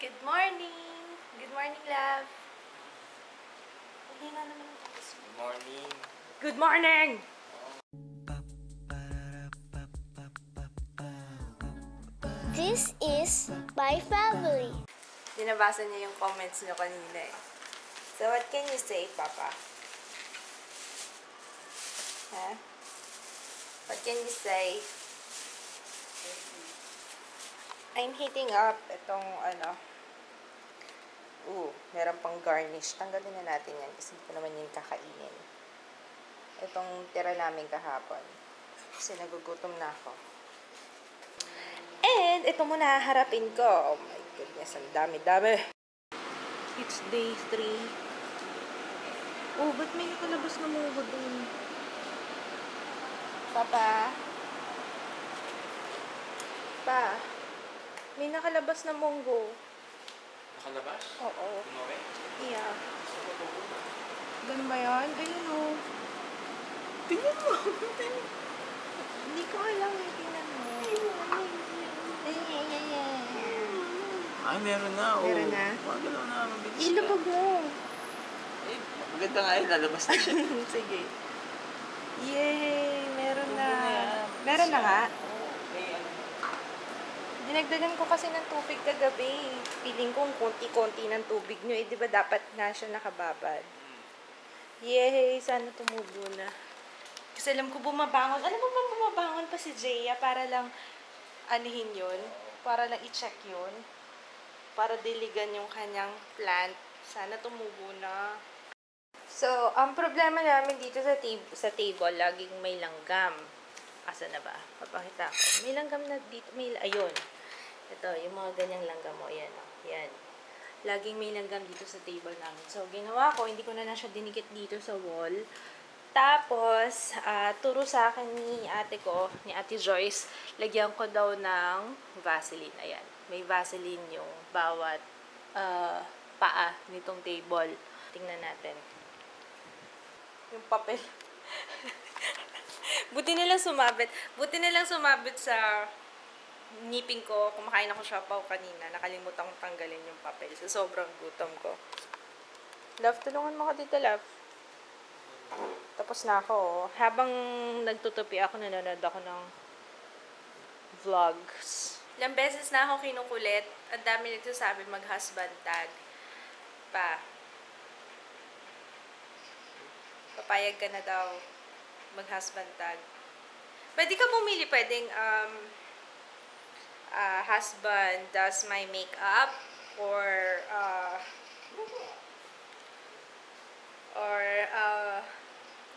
Good morning! Good morning, love! Hindi na naman ang tapos. Good morning. Good morning! This is my family. Dinabasa niya yung comments niyo kanina eh. So, what can you say, Papa? Huh? What can you say? I'm heating up itong meron pang garnish. Tanggalin na natin yan kasi hindi ko naman yun kakainin. Itong tira namin kahapon. Kasi nagugutom na ako. And ito muna harapin ko. Oh my goodness, ang dami-dami. It's day 3. Oh, ba't may nakalabas na munggo dun? Papa? Pa? May nakalabas na munggo. Nakalabas? Oo. Tumawi? Yeah. Ganun ba yan? Ayun o. Tingnan mo. Hindi ko alam eh. Tingnan mo. Ay, meron na. Meron na? Wag na. Mabilis ka. Ilubog mo. Eh, maganda nga yun. Lalabas na siya. Sige. Yay! Meron na. Meron na yan. Meron na nga. Oo. May ano. Dinagdagan ko kasi ng tubig kagabi. Piling kong konti-konti ng tubig nyo. Eh, di ba dapat na siya nakababad? Yay! Sana tumubo na. Kasi alam ko bumabangon. Alam mo ba bumabangon pa si Jaya para lang anihin yun? Para lang i-check yun? Para diligan yung kanyang plant. Sana tumubo na. So, ang problema namin dito sa table, laging may langgam. Asa na ba? Papakita ko. May langgam na dito. Ayun. Ito, yung mga ganyang langgam mo. Ayan, o. Yan. Laging may langgam dito sa table namin. So, ginawa ko, hindi ko na siya dinikit dito sa wall. Tapos, turo sa akin ni ate ko, ni Ate Joyce, lagyan ko daw ng Vaseline. Ayan. May Vaseline yung bawat paa nitong table. Tingnan natin. Yung papel. Buti na lang sumabit. Buti na lang sumabit sa ngipin ko. Kumakain ako siopaw kanina. Nakalimutan kong tanggalin yung papel. Sa sobrang gutom ko. Love, tulungan mo ko dito, love. Tapos na ako. Oh. Habang nagtutupi ako, nanonood ako ng vlogs. Ilang beses na ako kinukulit. Ang dami nagsasabi mag-husband tag. Papayag ka na daw mag-husband tag. Pwede ka bumili. Pwedeng husband does my makeup or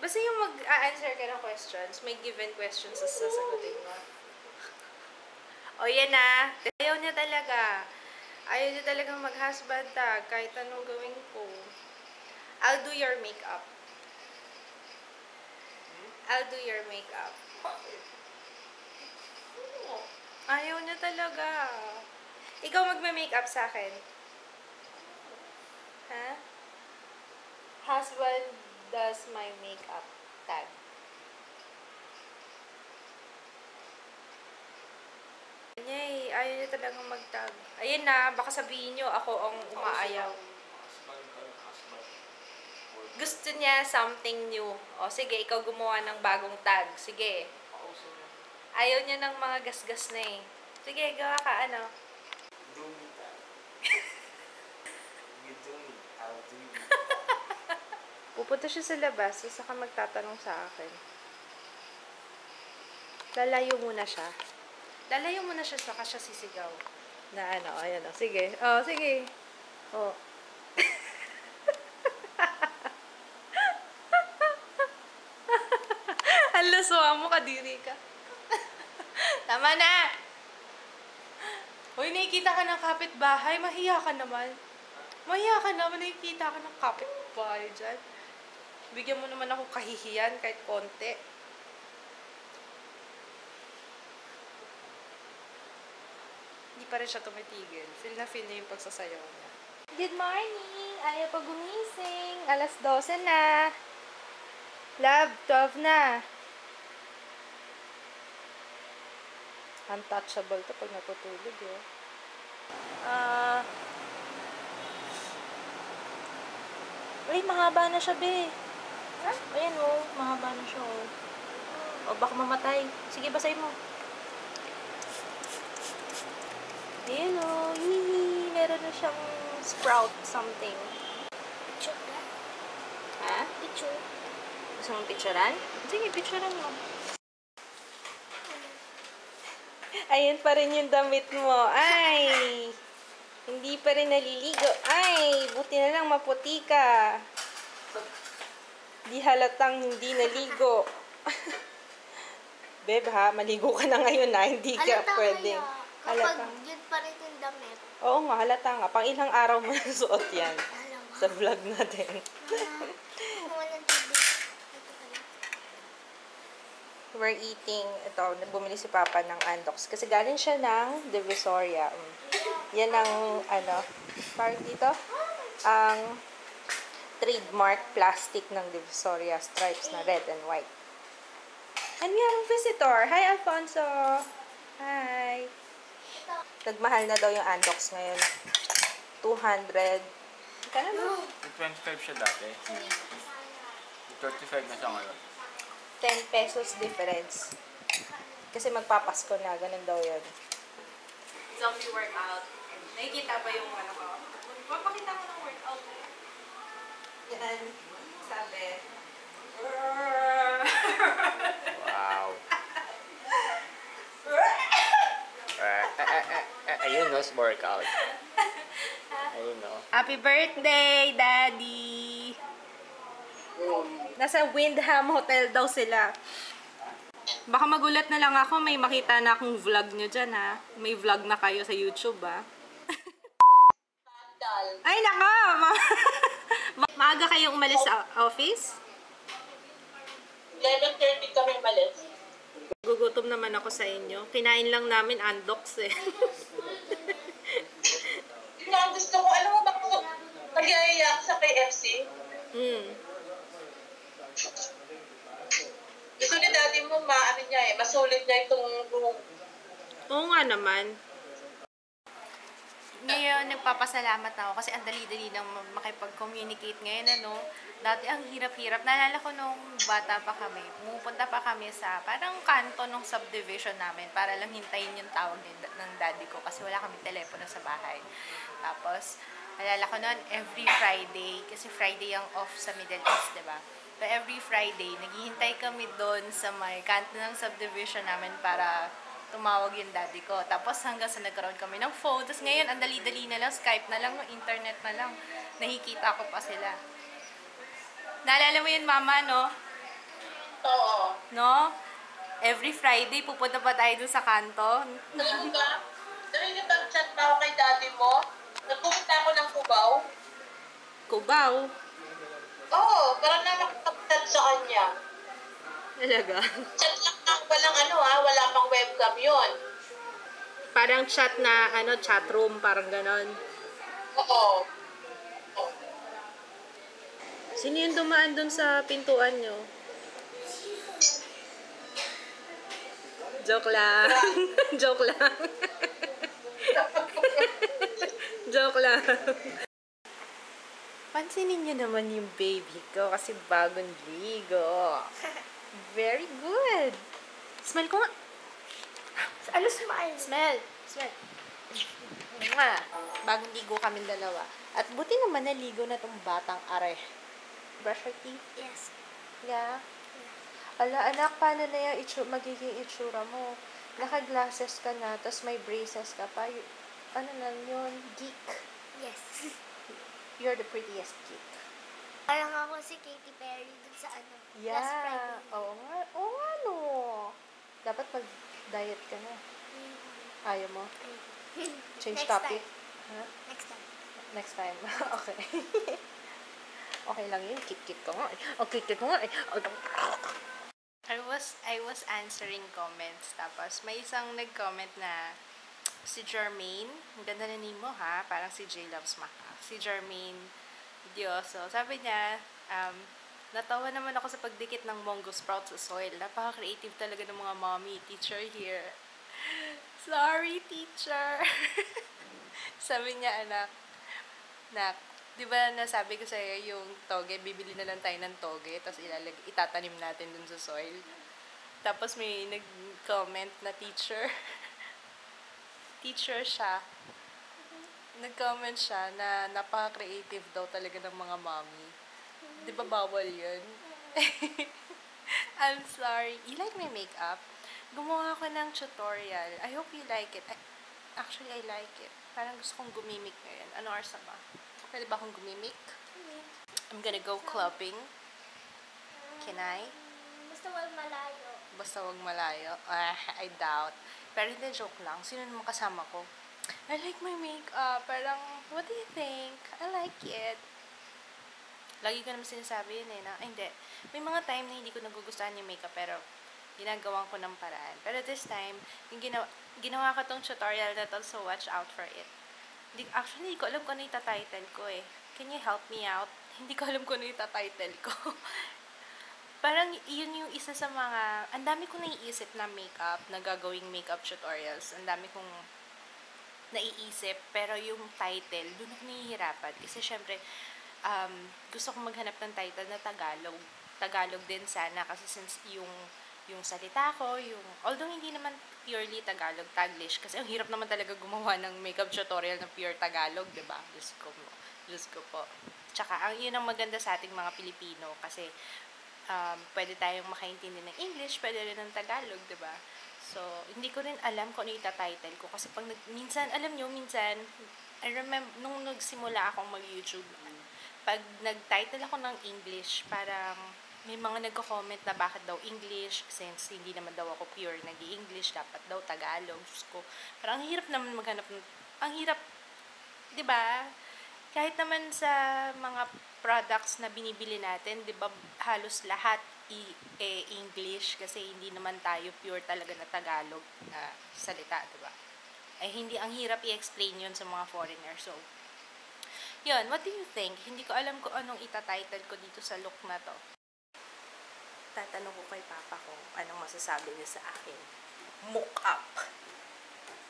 basta yung mag-answer ka ng questions, may given questions sa sasagutin mo. O yan na. Ayaw niya talaga. Ayaw niya talagang mag-husband tag kahit anong gawin ko. I'll do your makeup. I'll do your makeup. Ayaw niya talaga. Ikaw magme-makeup sa akin. Ha? Husband does my makeup tag. Yay, ayaw niya talagang mag-tag. Ayun na, baka sabihin niyo ako ang umaayaw. Gusto niya something new. O sige, ikaw gumawa ng bagong tag. Sige. Ayaw niya ng mga gasgas na eh. Sige, gawa ka ano. Do me that. You do me. I'll do you. Pupunta siya sa labas, saka magtatanong sa akin. Lalayo muna siya. Lalayo muna siya, saka siya sisigaw. Na ano, ayan o. Sige. Oh, sige. Oh. Halaswa mo, kadiri ka. Tama na! Hoy, nakikita ka ng kapitbahay. Mahiya ka naman. Mahiya ka naman. Nakikita ka ng kapitbahay dyan. Bigyan mo naman ako kahihiyan kahit konti. Hindi pa rin siya tumitigil. Feel na feel niya yung pagsasayaw niya. Good morning! Ayaw pa gumising. Alas 12 na. Love, 12 na. Untouchable to pag natutulog eh. Uy, mahaba na siya, be. Ayan, oh. Mahaba na siya, oh. O, baka mamatay. Sige, basahin mo. Ayan, oh. Yee! Meron na siyang sprout something. Picture ka? Ha? Picture. Gusto mong picturean? Sige, picturean mo. Ayan pa rin yung damit mo. Ay! Hindi pa rin naliligo. Ay! Buti na lang maputi ka. Di halatang hindi naligo. Beb ha, maligo ka na ngayon na. Hindi ka Halata pwede. kaya. Kapag Halata. yun pa rin yung damit. Oo nga, halata nga. Pang ilang araw mo nasuot yan. Alam mo. Sa vlog natin. Walang tubig. Ito pala. We're eating, ito, bumili si Papa ng Andox. Kasi galing siya ng Divisoria. Yan ang, parang dito, ang trademark plastic ng Divisoria stripes na red and white. And we have a visitor. Hi, Alfonso! Hi! Nagmahal na daw yung Andox ngayon. 200. Kaya na? 25 siya dati. 35 na siya ngayon. 10 pesos difference. Kasi magpapasko na, ganun daw yun. Zombie workout. Nakikita ba yung ano ko? Papakita ko ng workout na yan. Yan. Sabi. Wow. Ayun no, workout. Ayun no. Happy birthday, Daddy! Nasa Windham Hotel daw sila. Baka magulat na lang ako, may makita na akong vlog nyo dyan, ha? May vlog na kayo sa YouTube, ha? Ay, nako! Maaga kayong umalis sa office? 11:30 kami malis. Gugutom naman ako sa inyo. Kinain lang namin Andox, eh. Yun ang gusto ko. Alam mo ba kung nagyayayak sa KFC? Gusto ni daddy mo masulit niya itong room. Oo nga naman. Ngayon, nagpapasalamat ako kasi ang dali-dali nang makipag-communicate ngayon, ano. Dati ang hirap-hirap. Naalala ko nung bata pa kami, pumupunta pa kami sa parang kanto ng subdivision namin para lang hintayin yung tawag ng daddy ko kasi wala kami telepono sa bahay. Tapos, naalala ko noon, every Friday, kasi Friday ang off sa Middle East, diba? So, every Friday, naghihintay kami doon sa may kanto ng subdivision namin para tumawag yung daddy ko. Tapos hanggang sa nagkaroon kami ng phone. Tapos ngayon, ang dali-dali na lang, Skype na lang, internet na lang. Nakikita ko pa sila. Naalala mo yun, Mama, no? Oo. No? Every Friday, pupunta pa tayo dun sa kanto. Alam mo ba? Dahil yung chat na ako kay daddy mo, nagpupunta ako ng Cubao. Cubao? Oo, para na makapag-chat sa kanya. Talaga? Chat lang wala pang webcam yun. Parang chat na, chat room, parang ganon. Oo. Sino yung dumaan dun sa pintuan nyo? Joke lang. Joke lang. Joke lang. Pansinin nyo naman yung baby ko kasi bagong ligo. Very good. Smell ko nga. Ano smile? Smell. Smell. Mwah. Bagong ligo kami dalawa. At buti naman naligo na tong batang are. Brush your teeth? Yes. Yeah. Ala, anak, paano na yung magiging itsura mo? Naka-glasses ka na, tapos may braces ka pa. Ano lang yun? Geek. Yes. You're the prettiest geek. Parang ako si Katy Perry dun sa last Yeah. Friday. Oo nga. Oo nga, no. Dapat mag-diet ka na. Ayaw mo? Change Next topic? time. Ha? Next time. Next time. Okay. Okay lang yun. Kit-kit ko nga. Kit-kit ko nga. I was answering comments. Tapos, may isang nag-comment na si Jermaine. Ang ganda na nimo, ha? Parang si J Loves Maka. Si Jermaine Dioso. Sabi niya, natawa naman ako sa pagdikit ng Mongo Sprout sa soil. Napaka-creative talaga ng mga mommy. Teacher here. Sorry, teacher. Sabi niya, anak, Di ba nasabi ko sa'yo yung toge, bibili na lang tayo ng toge, tapos itatanim natin dun sa soil. Tapos may nag-comment na teacher. Teacher siya. Nag-comment siya na napaka-creative daw talaga ng mga mommy. Di ba bawal yun? I'm sorry. You like my makeup? Gumawa ako ng tutorial. I hope you like it. Actually, I like it. Parang gusto kong gumimik ngayon. Ano oras na ba? Pwede ba akong gumimik? I'm gonna go clubbing. Can I? Basta wag malayo. Basta wag malayo. I doubt. Pero hindi, joke lang. Sino naman kasama ko? I like my makeup. Parang, what do you think? I like it. Lagi ko naman sinasabi yun na, hindi. May mga time na hindi ko nagugustuhan yung makeup, pero ginagawa ko ng paraan. Pero this time, yung ginawa ko tong tutorial na to, so watch out for it. Actually, hindi ko alam kung ano yung title ko eh. Can you help me out? Hindi ko alam kung ano yung title ko. Parang yun yung isa sa mga, ang dami kong naiisip na makeup, na gagawing makeup tutorials. Ang dami kong naiisip, pero yung title, doon ako nahihirapan. Kasi syempre, gusto kong maghanap ng title na Tagalog. Tagalog din sana, kasi since yung salita ko, although hindi naman purely Tagalog, Taglish, kasi ang hirap naman talaga gumawa ng makeup tutorial na pure Tagalog, diba? Diyos ko po. Tsaka, yun ang maganda sa ating mga Pilipino, kasi pwede tayong makaintindi ng English, pwede rin ng Tagalog, diba? So, hindi ko rin alam kung ano yung title ko, kasi minsan, alam nyo, minsan, I remember, nung nagsimula akong mag-YouTube, pag nag-title ako ng English, parang, may mga nagko-comment na bakit daw English, since hindi naman daw ako pure nag-i-English, dapat daw Tagalog. Diyos ko. Parang ang hirap naman maghanap ang hirap, 'di ba? Kahit naman sa mga products na binibili natin, 'di ba, halos lahat English kasi hindi naman tayo pure talaga na Tagalog na salita, 'di ba? Ay hindi, ang hirap i-explain 'yun sa mga foreigner. So, 'yun, what do you think? Hindi ko alam kung anong ita-title ko dito sa look na 'to. Tatanong ko kay Papa kung anong masasabi niya sa akin. Mock-up.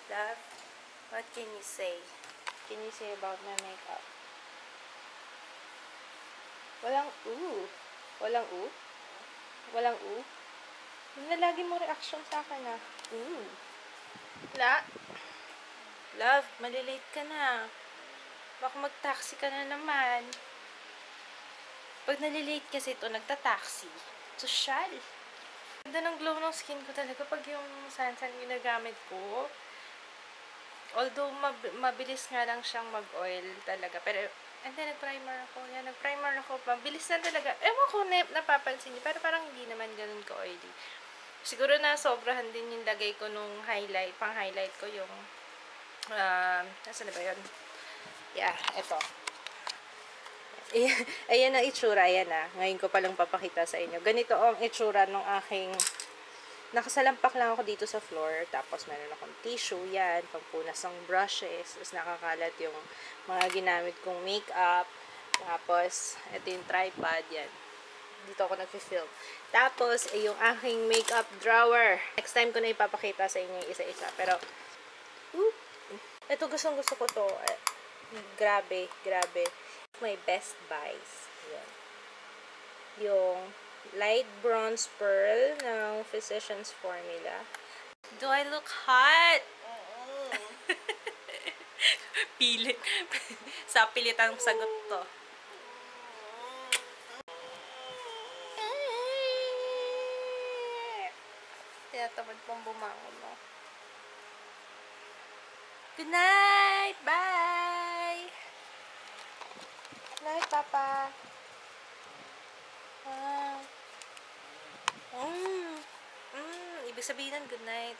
Love, what can you say? Can you say about my makeup? Walang ooh. Walang ooh? Walang ooh? Yung na lagi mo reaction sa akin na, ooh. Love, malilate ka na. Baka mag-taxi ka na naman. Pag nalilate kasi ito, nagta-taxi. Social. Ganda ng glow ng skin ko talaga pag yung sunsan ginagamit ko. Although, mabilis nga lang siyang mag-oil talaga. Pero, and then, nag-primer ako. Yan, nag-primer ako. Mabilis na talaga. Ewan ko, napapansin niyo. Pero parang hindi naman ganun ka-oily. Siguro na sobrahan din yung lagay ko nung highlight. Pang-highlight ko yung, nasa na ba yun? Yeah, eto. Ayan ang itsura, ayan na. Ngayon ko palang papakita sa inyo. Ganito ang itsura ng aking, nakasalampak lang ako dito sa floor. Tapos meron akong tissue, yan, pampunas ng brushes. Tapos nakakalat yung mga ginamit kong makeup. Tapos, ito yung tripod, yan. Dito ako nag-film. Tapos, yung aking makeup drawer. Next time ko na ipapakita sa inyo isa-isa. Pero, ito gustong-gusto ko to. Grabe, grabe. My best buys. Yan. Yung light bronze pearl ng Physicians Formula. Do I look hot? Pilit. Sa pilitang sagot to. Tinatamad pong bumangon mo. Good night! Bye! Good night, Papa. Ibig sabihin nun, good night.